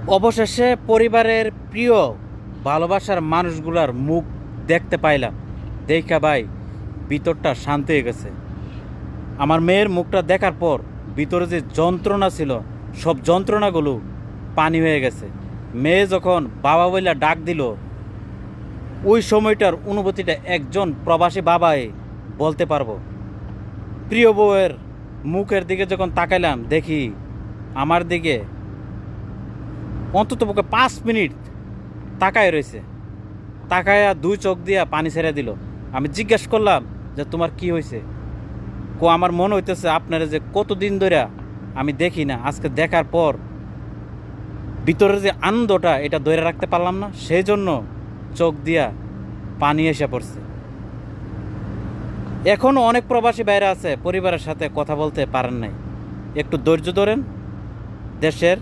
অবশেষে পরিবারের প্রিয় ভালোবাসার মানুষগুলার মুখ দেখতে পাইলাম। দেখা ভাই ভিতরটা শান্ত হয়ে গেছে। আমার মেয়ের মুখটা দেখার পর ভিতরে যে যন্ত্রণা ছিল সব যন্ত্রণাগুলো পানি হয়ে গেছে। মেয়ে যখন বাবা বইলা ডাক দিল, ওই সময়টার অনুভূতিটা একজন প্রবাসী বাবাই বলতে পারবো। প্রিয় বউয়ের মুখের দিকে যখন তাকাইলাম, দেখি আমার দিকে অন্ততপক্ষে 5 মিনিট তাকায় রয়েছে। তাকায়া দুই চোখ দিয়া পানি ছেড়ে দিল। আমি জিজ্ঞেস করলাম যে তোমার কি হয়েছে? আমার মনে হইতেছে আপনারা যে কতদিন ধরে আমি দেখি না, আজকে দেখার পর ভিতরের যে আনন্দটা এটা ধরে রাখতে পারলাম না, সেই জন্য চোখ দিয়া পানি এসে পড়ছে। এখনও অনেক প্রবাসী বাইরে আছে, পরিবারের সাথে কথা বলতে পারেন নাই। একটু ধৈর্য ধরেন। দেশের